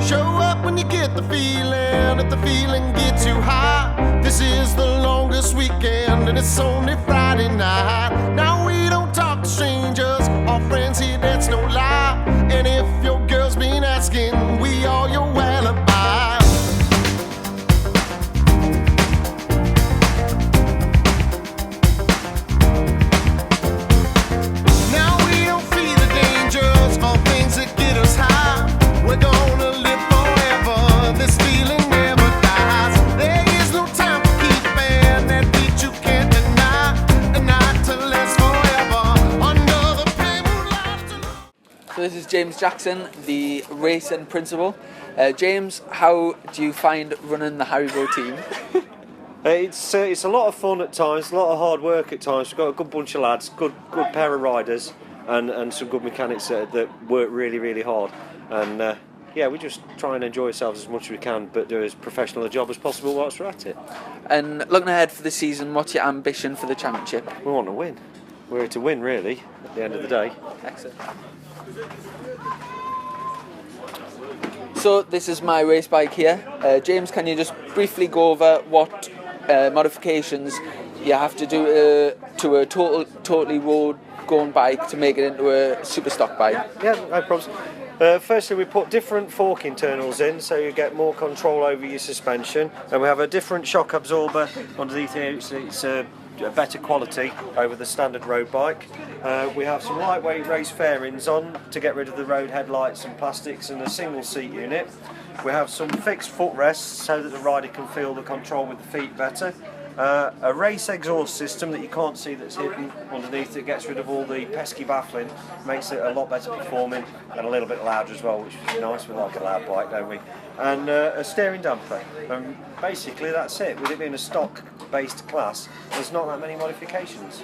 Show up when you get the feeling, if the feeling gets you high. This is the longest weekend and it's only Friday night. Now we don't talk to strangers or friends here, that's no lie. And if your girl's been asking, we are your alibi. Now we don't feel the dangers or things that get us high. We're gonna live forever, this feeling never dies. There is no time for keeping that beat you can't deny. A night to last forever, under the pale moonlight. So this is James Jackson, the racing principal. James, how do you find running the Haribo team? It's a lot of fun at times, a lot of hard work at times. We've got a good bunch of lads, good pair of riders, and some good mechanics that work really, really hard. And yeah, we just try and enjoy ourselves as much as we can, but do as professional a job as possible whilst we're at it. And looking ahead for the season, what's your ambition for the championship? We want to win. We're here to win, really, at the end of the day. Excellent. So this is my race bike here. James, can you just briefly go over what modifications you have to do to a totally road-going bike to make it into a Superstock bike? Yeah, no problems. Firstly, we put different fork internals in so you get more control over your suspension, and we have a different shock absorber underneath here. It's a better quality over the standard road bike. We have some lightweight race fairings on to get rid of the road headlights and plastics, and a single seat unit. We have some fixed footrests so that the rider can feel the control with the feet better. A race exhaust system that you can't see that's hidden underneath it, gets rid of all the pesky baffling, makes it a lot better performing and a little bit louder as well, which is nice. We like a loud bike, don't we? And a steering damper. And basically that's it. With it being a stock based class, there's not that many modifications.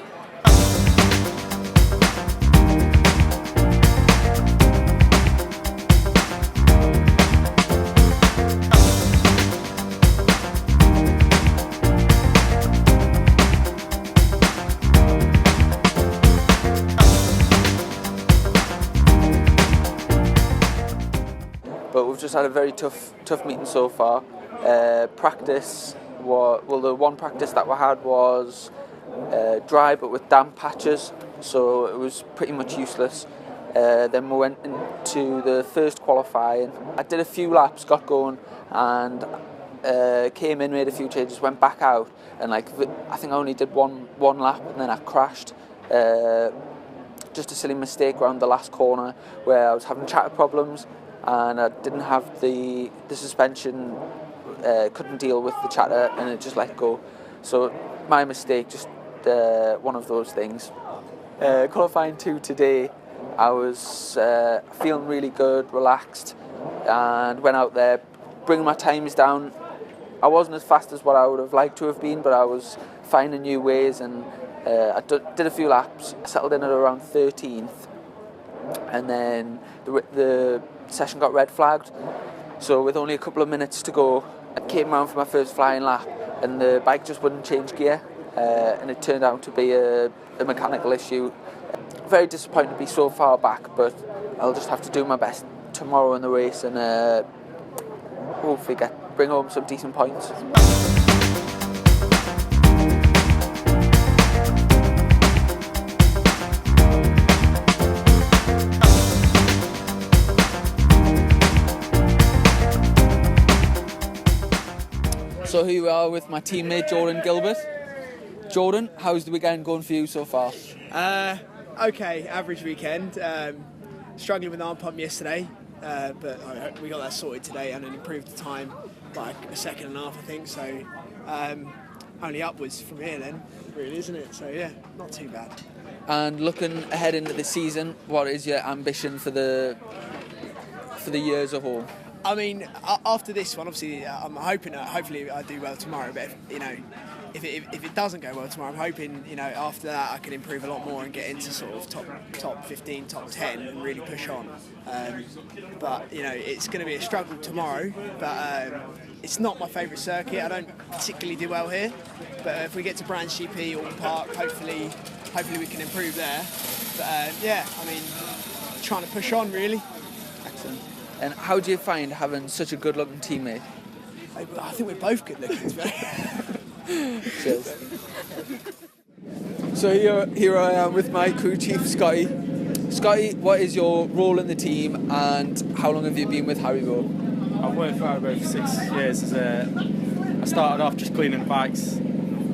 But we've just had a very tough meeting so far. Practice, the one practice that we had was dry but with damp patches, so it was pretty much useless. Then we went into the first qualifying. I did a few laps, got going, and came in, made a few changes, went back out, and I think I only did one lap, and then I crashed. Just a silly mistake around the last corner where I was having chatter problems, and I didn't have the suspension, couldn't deal with the chatter, and it just let go. So my mistake, just one of those things. Qualifying 2 today, I was feeling really good, relaxed, and went out there, bringing my times down. I wasn't as fast as what I would have liked to have been, but I was finding new ways, and I did a few laps, settled in at around 13th, and then the session got red flagged. So with only a couple of minutes to go, I came around for my first flying lap, and the bike just wouldn't change gear, and it turned out to be a mechanical issue. Very disappointed to be so far back, but I'll just have to do my best tomorrow in the race and hopefully bring home some decent points. So here we are with my teammate Jordan Gilbert. Jordan, how's the weekend going for you so far? Okay, average weekend. Struggling with arm pump yesterday, but we got that sorted today and improved the time by a second and a half, I think. So only upwards from here then, really, isn't it? So yeah, not too bad. And looking ahead into the season, what is your ambition for the year as a whole? I mean, after this one, obviously, I'm hoping, hopefully, I do well tomorrow. But if it doesn't go well tomorrow, I'm hoping, after that, I can improve a lot more and get into sort of top 15, top 10, and really push on. But it's going to be a struggle tomorrow. But it's not my favourite circuit. I don't particularly do well here. But if we get to Brands GP or Park, hopefully we can improve there. But trying to push on really. Excellent. And how do you find having such a good-looking teammate? I think we're both good looking, to be honest. Cheers. So here I am with my crew chief, Scotty. Scotty, what is your role in the team and how long have you been with Haribo? I've worked for Haribo for 6 years. I started off just cleaning bikes,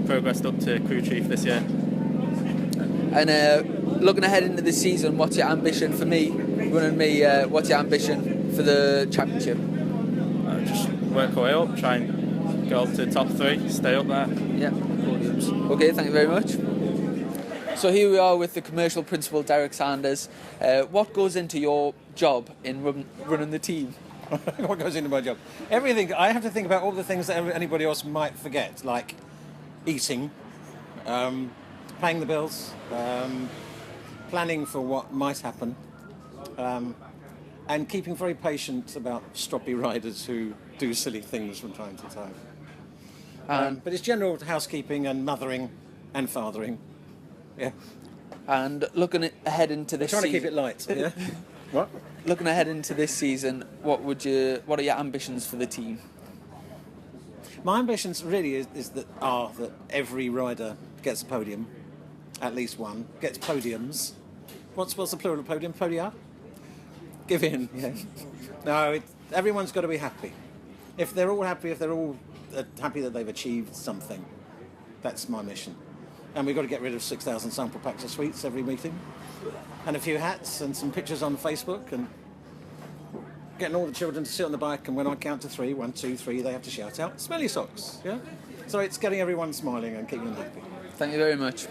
progressed up to crew chief this year. And looking ahead into the season, what's your ambition for me? Running me, what's your ambition for the championship? Just work our way up, try and go up to the top 3, stay up there. Yeah, podiums. Okay, thank you very much. So here we are with the commercial principal, Derek Sanders. What goes into your job in running the team? What goes into my job? Everything. I have to think about all the things that anybody else might forget, like eating, paying the bills, planning for what might happen, and keeping very patient about stroppy riders who do silly things from time to time. But it's general housekeeping and mothering and fathering. Yeah. And looking ahead into this Trying to season, keep it light. Yeah. What? Looking ahead into this season, what are your ambitions for the team? My ambitions really is that every rider gets a podium, at least one, gets podiums. What's the plural of podium? Podia? Give in. Yeah. No, everyone's got to be happy. If they're all happy, happy that they've achieved something, that's my mission. And we've got to get rid of 6,000 sample packs of sweets every meeting, and a few hats and some pictures on Facebook, and getting all the children to sit on the bike, and when I count to 3, 1, 2, 3, they have to shout out, "Smelly socks!" Yeah. So it's getting everyone smiling and keeping them happy. Thank you very much.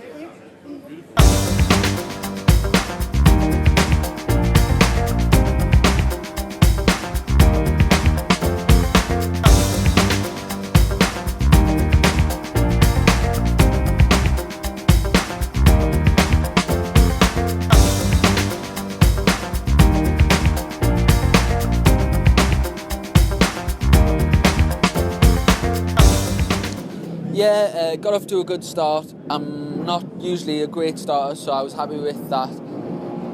Yeah, got off to a good start. I'm not usually a great starter, so I was happy with that.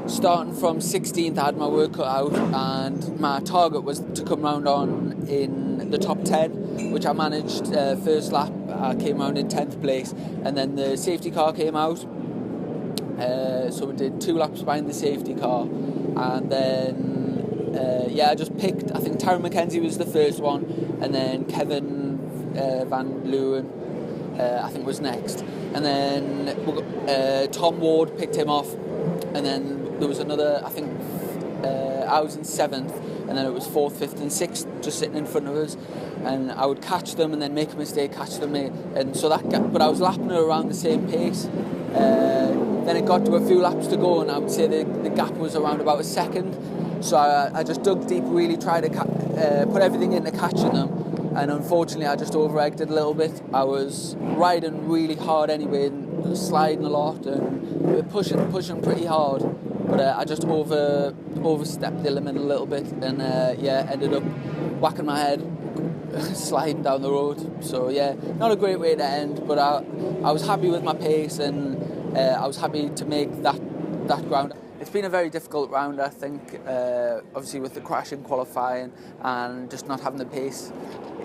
Starting from 16th, I had my work cut out, and my target was to come round on in the top 10, which I managed. First lap, I came round in 10th place, and then the safety car came out. So we did 2 laps behind the safety car, and then I just picked. I think Taryn McKenzie was the first one, and then Kevin Van Leeuwen, I think, was next, and then Tom Ward picked him off, and then there was another. I think I was in 7th, and then it was 4th, 5th, and 6th just sitting in front of us, and I would catch them and then make a mistake, catch them, and so that gap. But I was lapping her around the same pace. Then it got to a few laps to go, and I would say the gap was around about a second. So I just dug deep, really tried to put everything into catching them. And unfortunately I just over-egged it a little bit. I was riding really hard anyway, and sliding a lot and pushing pretty hard, but I just overstepped the limit a little bit, and ended up whacking my head sliding down the road. So yeah, not a great way to end, but I was happy with my pace, and I was happy to make that ground. It's been a very difficult round, I think, obviously with the crash in qualifying and just not having the pace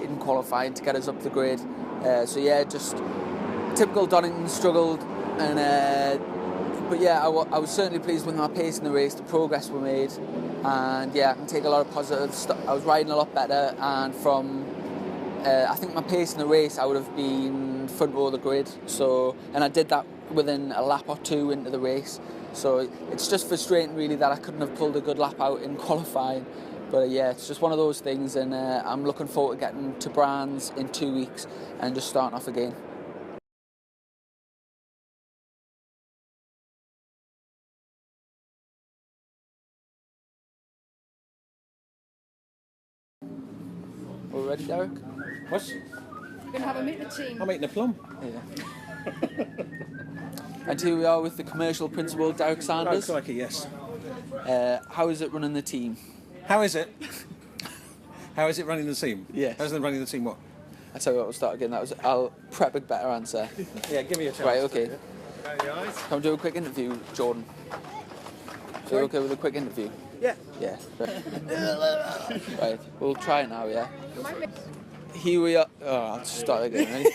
in qualifying to get us up the grid. Just typical Donington struggled, and but yeah, I was certainly pleased with my pace in the race, the progress we made, and yeah, I can take a lot of positives. I was riding a lot better, and from I think my pace in the race, I would have been front row of the grid. So, and I did that within a lap or 2 into the race. So it's just frustrating really that I couldn't have pulled a good lap out in qualifying. But yeah, it's just one of those things, and I'm looking forward to getting to Brands in 2 weeks and just starting off again. All ready, Derek? What? We're going to have a meet the team. I'm eating a plum. Yeah. And here we are with the commercial principal, Derek Sanders. Oh, crikey, yes. How is it running the team? How is it? How is it running the team? Yes. How's it running the team what? I tell you what, we'll start again. I'll prep a better answer. Yeah, give me a chance. Right, okay. Come do a quick interview, Jordan. Feel okay with a quick interview? Yeah. Yeah. Right, we'll try now, yeah? Here we are. Oh, I'll just start again, ready?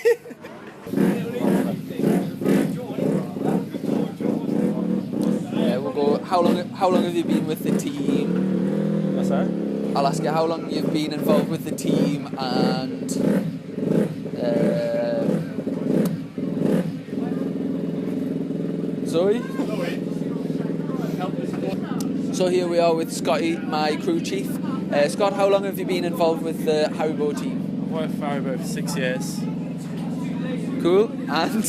Yeah, we'll go. How long have you been with the team? What's that? I'll ask you how long you've been involved with the team and Zoe? So here we are with Scotty, my crew chief. Scott, how long have you been involved with the Haribo team? I've worked for Haribo for 6 years. Cool. And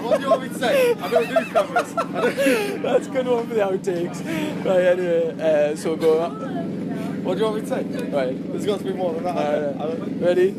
What do you want me to say? I don't do covers. that's a good one for the outtakes. Right, anyway, so go on. What do you want me to say? Right. There's got to be more than that. Ready?